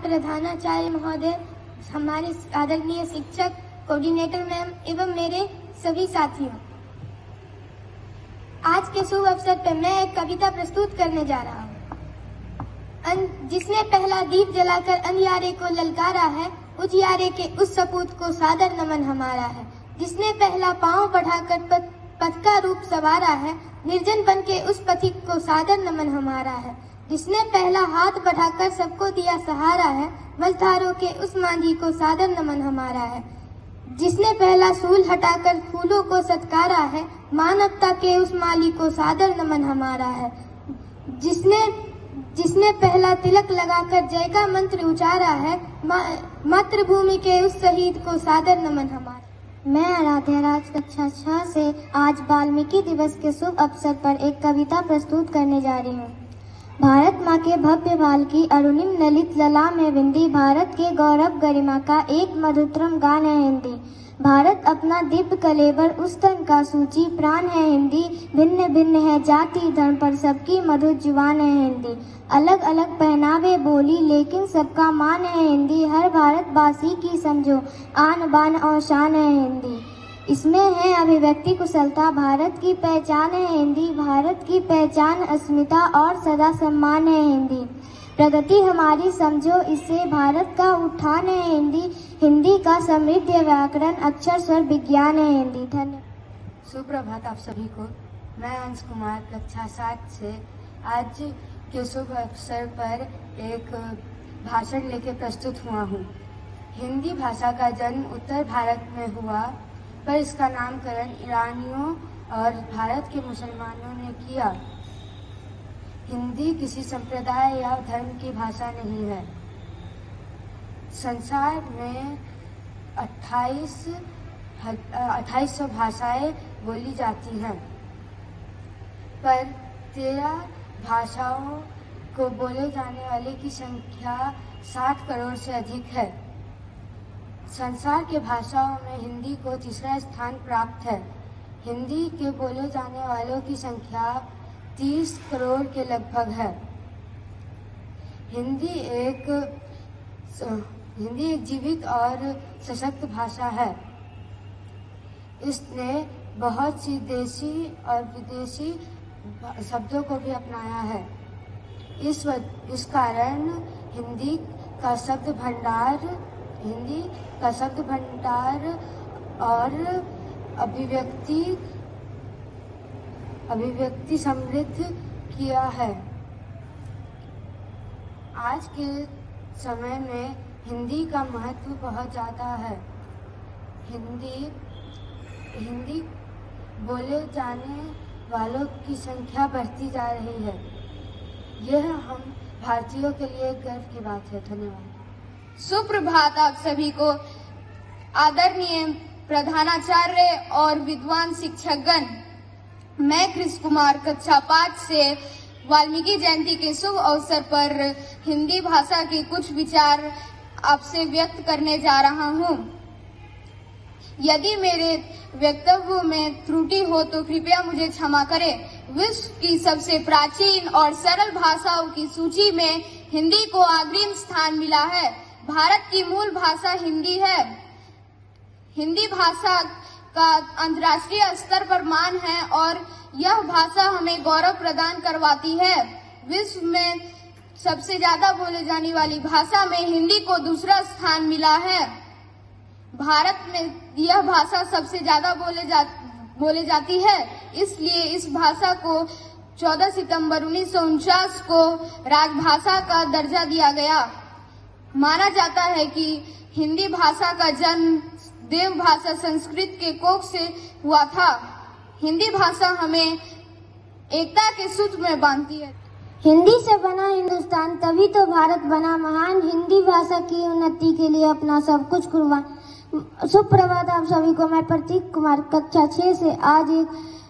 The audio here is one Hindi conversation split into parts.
प्रधानाचार्य महोदय, हमारे आदरणीय शिक्षक, कोऑर्डिनेटर मैम एवं मेरे सभी साथियों, आज के शुभ अवसर पर मैं एक कविता प्रस्तुत करने जा रहा हूँ। जिसने पहला दीप जलाकर अंधियारे को ललकारा है, उजियारे के उस सपूत को सादर नमन हमारा है। जिसने पहला पांव बढ़ाकर पथ का रूप सवारा है, निर्जन बन के उस पथिक को सादर नमन हमारा है। जिसने पहला हाथ बढ़ाकर सबको दिया सहारा है, मझधारों के उस मांझी को सादर नमन हमारा है। जिसने पहला सूल हटाकर फूलों को सत्कारा है, मानवता के उस माली को सादर नमन हमारा है। जिसने पहला तिलक लगाकर जय का मंत्र उचारा है, मातृभूमि के उस शहीद को सादर नमन हमारा। मैं आराध्या राज कक्षा 6 से आज वाल्मीकि दिवस के शुभ अवसर पर एक कविता प्रस्तुत करने जा रही हूँ। भारत माँ के भव्य बाल की अरुणिम ललित लला में विंदी, भारत के गौरव गरिमा का एक मधुरतम गान है हिंदी। भारत अपना दिव्य कलेवर उस तन का सूची प्राण है हिंदी। भिन्न भिन्न है जाति धर्म पर सबकी मधुर जुबान है हिंदी। अलग अलग पहनावे बोली लेकिन सबका मान है हिंदी। हर भारतवासी की समझो आन बान और शान है हिंदी। इसमें है अभिव्यक्ति कुशलता, भारत की पहचान है हिंदी। भारत की पहचान अस्मिता और सदा सम्मान है हिंदी। प्रगति हमारी समझो इससे भारत का उत्थान है हिंदी। हिंदी का समृद्ध व्याकरण अक्षर स्वर विज्ञान है हिंदी। धन्यवाद। सुप्रभात आप सभी को। मैं अंश कुमार कक्षा 7 से आज के शुभ अवसर पर एक भाषण लेके प्रस्तुत हुआ हूँ। हिंदी भाषा का जन्म उत्तर भारत में हुआ, पर इसका नामकरण ईरानियों और भारत के मुसलमानों ने किया। हिंदी किसी संप्रदाय या धर्म की भाषा नहीं है। संसार में 2800 भाषाएं बोली जाती हैं, पर 13 भाषाओं को बोले जाने वाले की संख्या 60 करोड़ से अधिक है। संसार के भाषाओं में हिंदी को तीसरा स्थान प्राप्त है। हिंदी के बोले जाने वालों की संख्या 30 करोड़ के लगभग है। हिंदी एक जीवित और सशक्त भाषा है। इसने बहुत सी देशी और विदेशी शब्दों को भी अपनाया है। इस कारण हिंदी का शब्द भंडार और अभिव्यक्ति समृद्ध किया है। आज के समय में हिंदी का महत्व बहुत ज़्यादा है। हिंदी बोले जाने वालों की संख्या बढ़ती जा रही है। यह हम भारतीयों के लिए गर्व की बात है। धन्यवाद। सुप्रभात आप सभी को। आदरणीय प्रधानाचार्य और विद्वान शिक्षकगण, मैं कृष्ण कुमार कक्षा 5 से वाल्मीकि जयंती के शुभ अवसर पर हिंदी भाषा के कुछ विचार आपसे व्यक्त करने जा रहा हूँ। यदि मेरे वक्तव्य में त्रुटि हो तो कृपया मुझे क्षमा करें। विश्व की सबसे प्राचीन और सरल भाषाओं की सूची में हिंदी को अग्रिम स्थान मिला है। भारत की मूल भाषा हिंदी है। हिंदी भाषा का अंतर्राष्ट्रीय स्तर पर मान है और यह भाषा हमें गौरव प्रदान करवाती है। विश्व में सबसे ज्यादा बोले जाने वाली भाषा में हिंदी को दूसरा स्थान मिला है। भारत में यह भाषा सबसे ज्यादा बोले जाती है, इसलिए इस भाषा को 14 सितंबर 1949 को राजभाषा का दर्जा दिया गया। माना जाता है कि हिंदी भाषा का जन्म देव भाषा संस्कृत के कोख से हुआ था। हिंदी भाषा हमें एकता के सूत्र में बांधती है। हिंदी से बना हिंदुस्तान तभी तो भारत बना महान। हिंदी भाषा की उन्नति के लिए अपना सब कुछ कुर्बान। सुप्रभात आप सभी को। मैं प्रतीक कुमार कक्षा 6 से आज एक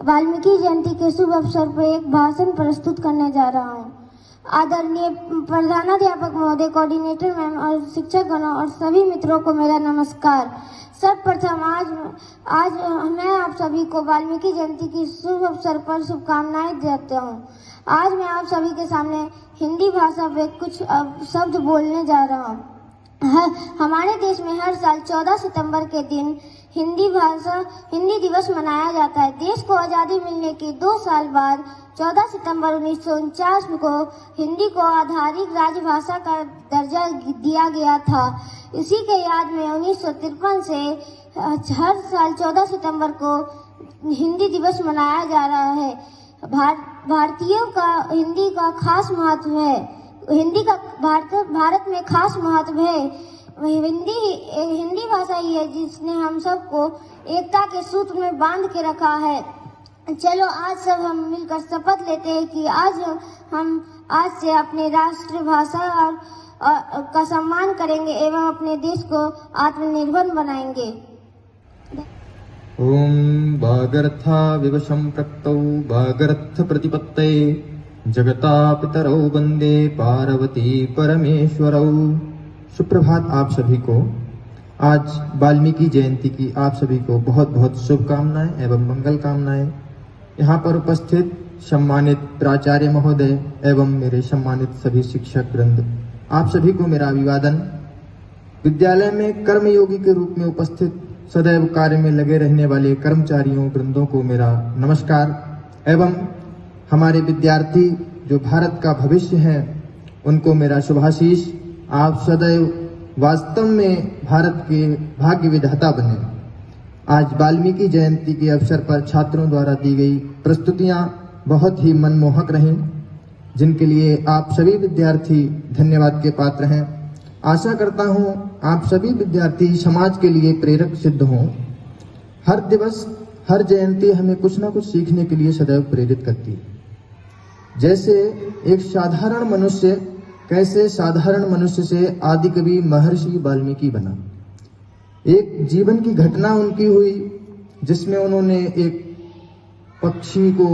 वाल्मीकि जयंती के शुभ अवसर पर एक भाषण प्रस्तुत करने जा रहा हूँ। आदरणीय प्रधानाध्यापक महोदय, कोऑर्डिनेटर मैम और शिक्षकगणों और सभी मित्रों को मेरा नमस्कार। सर्वप्रथम आज मैं आप सभी को वाल्मीकि जयंती की शुभ अवसर पर शुभकामनाएं देता हूं। आज मैं आप सभी के सामने हिंदी भाषा में कुछ शब्द बोलने जा रहा हूं। हमारे देश में हर साल 14 सितंबर के दिन हिंदी दिवस मनाया जाता है। देश को आज़ादी मिलने के 2 साल बाद 14 सितंबर 1949 को हिंदी को आधिकारिक राजभाषा का दर्जा दिया गया था। इसी के याद में 1953 से हर साल 14 सितंबर को हिंदी दिवस मनाया जा रहा है। भारतीयों का हिंदी का खास महत्व है। हिंदी का भारत में खास महत्व है। हिंदी भाषा ही है जिसने हम सबको एकता के सूत्र में बांध के रखा है। चलो आज सब हम मिलकर शपथ लेते हैं कि आज से अपने राष्ट्रभाषा का सम्मान करेंगे एवं अपने देश को आत्मनिर्भर बनाएंगे। ओम भागर्था विवशं प्रक्तौ भागर्थ प्रतिपत्तये जगता पितरौ वंदे पार्वती परमेश्वरौ। सुप्रभात आप सभी को। आज वाल्मीकि जयंती की आप सभी को बहुत बहुत शुभकामनाएं एवं मंगल कामनाएं। यहाँ पर उपस्थित सम्मानित प्राचार्य महोदय एवं मेरे सम्मानित सभी शिक्षक वृंद, आप सभी को मेरा अभिवादन। विद्यालय में कर्मयोगी के रूप में उपस्थित सदैव कार्य में लगे रहने वाले कर्मचारियों वृंदों को मेरा नमस्कार एवं हमारे विद्यार्थी जो भारत का भविष्य है उनको मेरा शुभाशीष। आप सदैव वास्तव में भारत के भाग्य विधाता बने। आज वाल्मीकि जयंती के अवसर पर छात्रों द्वारा दी गई प्रस्तुतियां बहुत ही मनमोहक रहीं, जिनके लिए आप सभी विद्यार्थी धन्यवाद के पात्र हैं। आशा करता हूं आप सभी विद्यार्थी समाज के लिए प्रेरक सिद्ध हों। हर दिवस हर जयंती हमें कुछ न कुछ सीखने के लिए सदैव प्रेरित करती है। जैसे एक साधारण मनुष्य कैसे साधारण मनुष्य से आदिकवि महर्षि वाल्मीकि बना। एक जीवन की घटना उनकी हुई जिसमें उन्होंने एक पक्षी को,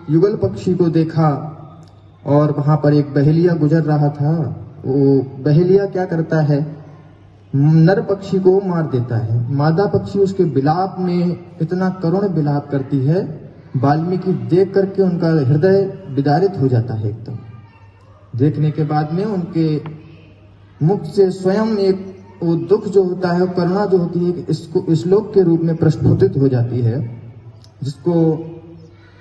युगल पक्षी को देखा और वहां पर एक बहेलिया गुजर रहा था। वो बहेलिया क्या करता है, नर पक्षी को मार देता है। मादा पक्षी उसके विलाप में इतना करुण विलाप करती है, वाल्मीकि देख करके उनका हृदय विदारित हो जाता है एकदम। देखने के बाद में उनके मुख से स्वयं एक वो दुख जो होता है, करुणा जो होती है, इसको श्लोक के रूप में प्रस्फुटित हो जाती है, जिसको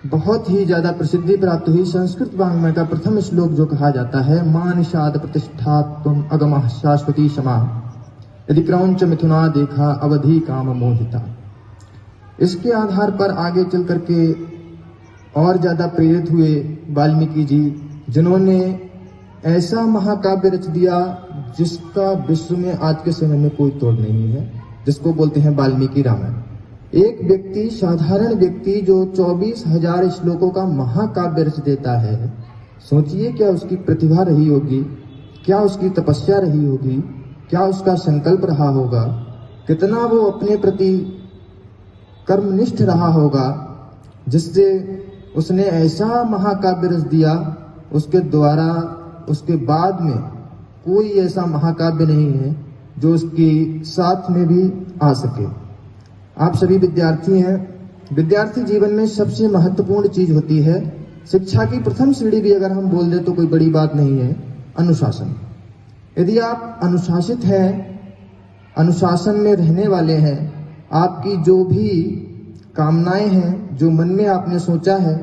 बहुत ही ज्यादा प्रसिद्धि प्राप्त हुई। संस्कृत वाङ्मय का प्रथम श्लोक जो कहा जाता है, मां निषाद प्रतिष्ठा तुम अगमः शाश्वती क्षमा यदि क्रौंच मिथुना देखा अवधि काम मोहिता। इसके आधार पर आगे चल करके और ज्यादा प्रेरित हुए वाल्मीकि जी, जिन्होंने ऐसा महाकाव्य रच दिया जिसका विश्व में आज के समय में कोई तोड़ नहीं है, जिसको बोलते हैं वाल्मीकि रामायण। एक व्यक्ति, साधारण व्यक्ति जो 24,000 श्लोकों का महाकाव्य रच देता है, सोचिए क्या उसकी प्रतिभा रही होगी, क्या उसकी तपस्या रही होगी, क्या उसका संकल्प रहा होगा, कितना वो अपने प्रति कर्मनिष्ठ रहा होगा, जिससे उसने ऐसा महाकाव्य रच दिया। उसके द्वारा उसके बाद में कोई ऐसा महाकाव्य नहीं है जो उसकी साथ में भी आ सके। आप सभी विद्यार्थी हैं। विद्यार्थी जीवन में सबसे महत्वपूर्ण चीज होती है, शिक्षा की प्रथम सीढ़ी भी अगर हम बोल दें तो कोई बड़ी बात नहीं है, अनुशासन। यदि आप अनुशासित हैं, अनुशासन में रहने वाले हैं, आपकी जो भी कामनाएं हैं, जो मन में आपने सोचा है,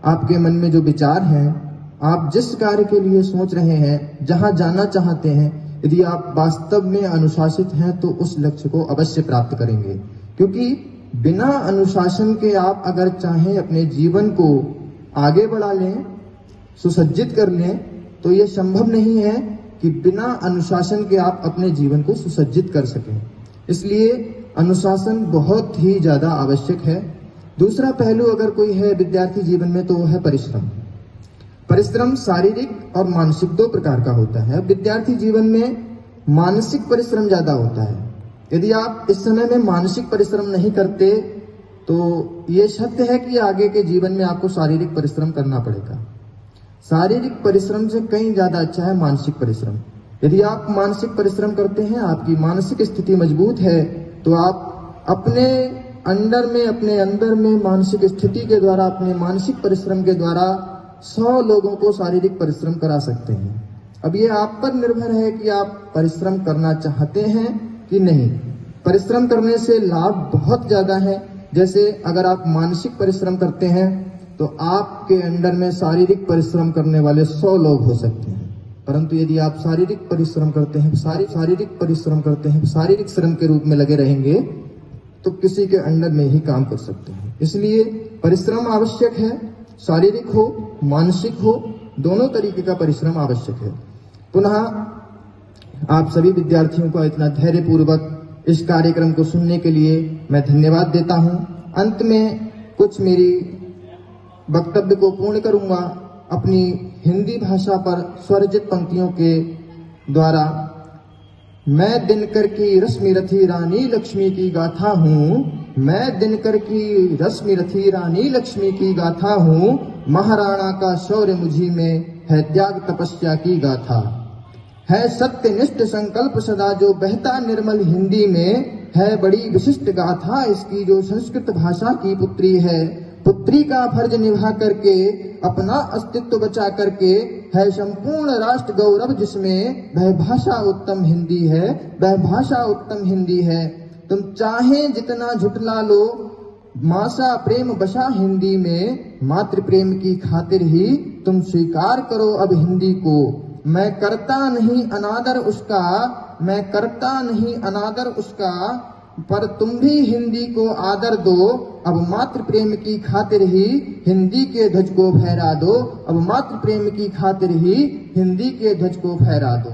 आपके मन में जो विचार हैं, आप जिस कार्य के लिए सोच रहे हैं, जहां जाना चाहते हैं, यदि आप वास्तव में अनुशासित हैं तो उस लक्ष्य को अवश्य प्राप्त करेंगे। क्योंकि बिना अनुशासन के आप अगर चाहें अपने जीवन को आगे बढ़ा लें, सुसज्जित कर लें, तो ये संभव नहीं है कि बिना अनुशासन के आप अपने जीवन को सुसज्जित कर सकें। इसलिए अनुशासन बहुत ही ज्यादा आवश्यक है। दूसरा पहलू अगर कोई है विद्यार्थी जीवन में तो वो है परिश्रम। परिश्रम शारीरिक और मानसिक 2 प्रकार का होता है। विद्यार्थी जीवन में मानसिक परिश्रम ज्यादा होता है। यदि आप इस समय में मानसिक परिश्रम नहीं करते तो ये सत्य है कि आगे के जीवन में आपको शारीरिक परिश्रम करना पड़ेगा। शारीरिक परिश्रम से कहीं ज्यादा अच्छा है मानसिक परिश्रम। यदि आप मानसिक परिश्रम करते हैं, आपकी मानसिक स्थिति मजबूत है, तो आप अपने अंदर में मानसिक स्थिति के द्वारा, अपने मानसिक परिश्रम के द्वारा 100 लोगों को शारीरिक परिश्रम करा सकते हैं। अब ये आप पर निर्भर है कि आप परिश्रम करना चाहते हैं कि नहीं। परिश्रम करने से लाभ बहुत ज्यादा है। जैसे अगर आप मानसिक परिश्रम करते हैं तो आपके अंदर में शारीरिक परिश्रम करने वाले 100 लोग हो सकते हैं, परंतु यदि आप शारीरिक परिश्रम करते हैं, शारीरिक श्रम के रूप में लगे रहेंगे तो किसी के अंडर में ही काम कर सकते हैं। इसलिए परिश्रम आवश्यक है, शारीरिक हो मानसिक हो, दोनों तरीके का परिश्रम आवश्यक है। पुनः आप सभी विद्यार्थियों को इतना धैर्यपूर्वक इस कार्यक्रम को सुनने के लिए मैं धन्यवाद देता हूं। अंत में कुछ मेरी वक्तव्य को पूर्ण करूंगा अपनी हिंदी भाषा पर स्वरचित पंक्तियों के द्वारा। मैं दिनकर की रश्मि रथी रानी लक्ष्मी की गाथा हूँ, मैं दिनकर की रश्मि रथी रानी लक्ष्मी की गाथा हूँ, महाराणा का शौर्य मुझी में है त्याग तपस्या की गाथा। है सत्यनिष्ठ संकल्प सदा जो बहता निर्मल हिंदी में, है बड़ी विशिष्ट गाथा इसकी जो संस्कृत भाषा की पुत्री है। पुत्री का फर्ज निभा करके अपना अस्तित्व बचा करके है संपूर्ण राष्ट्र गौरव जिसमें वह भाषा उत्तम हिंदी है, वह भाषा उत्तम हिंदी है। तुम चाहे जितना झुटला लो मासा प्रेम बसा हिंदी में, मातृ प्रेम की खातिर ही तुम स्वीकार करो अब हिंदी को। मैं करता नहीं अनादर उसका, पर तुम भी हिंदी को आदर दो। अब मातृ प्रेम की खातिर ही हिंदी के ध्वज को फहरा दो, अब मातृ प्रेम की खातिर ही हिंदी के ध्वज को फहरा दो।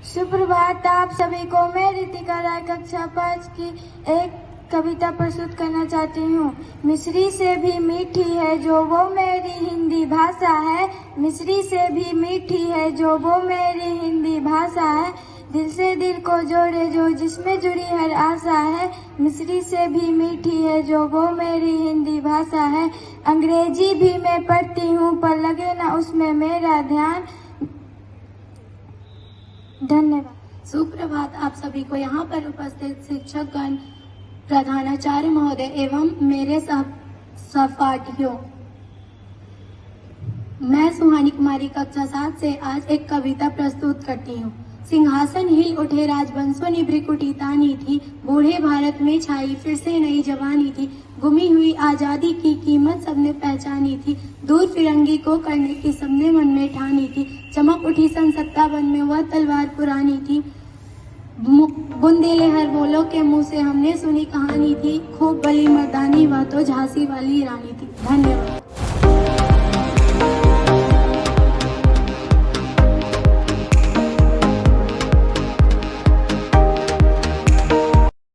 सुप्रभात आप सभी को। मैं रितिका राय कक्षा 5 की एक कविता प्रस्तुत करना चाहती हूँ। मिस्री से भी मीठी है जो वो मेरी हिंदी भाषा है, मिस्री से भी मीठी है जो वो मेरी हिंदी भाषा है, दिल से दिल को जोड़े जो जिसमें जुड़ी हर आशा है, मिस्री से भी मीठी है जो वो मेरी हिंदी भाषा है। अंग्रेजी भी मैं पढ़ती हूँ पर लगे ना उसमें मेरा ध्यान। धन्यवाद। सुप्रभात आप सभी को। यहाँ पर उपस्थित शिक्षकगण, प्रधानाचार्य महोदय एवं मेरे सहपाठियों, मैं सुहानी कुमारी कक्षा 7 से आज एक कविता प्रस्तुत करती हूँ। सिंहासन हिल उठे राजवंशों ने भ्रिकुटी तानी थी, बूढ़े भारत में छाई फिर से नई जवानी थी, गुमी हुई आजादी की कीमत सबने पहचानी थी, दूर फिरंगी को करने की सबने मन में ठानी थी, चमक उठी सन 57 में वह तलवार पुरानी थी, बुंदेले हर बोलो के मुंह से हमने सुनी कहानी थी, खूब बली मर्दानी वह तो झांसी वाली रानी थी। धन्यवाद।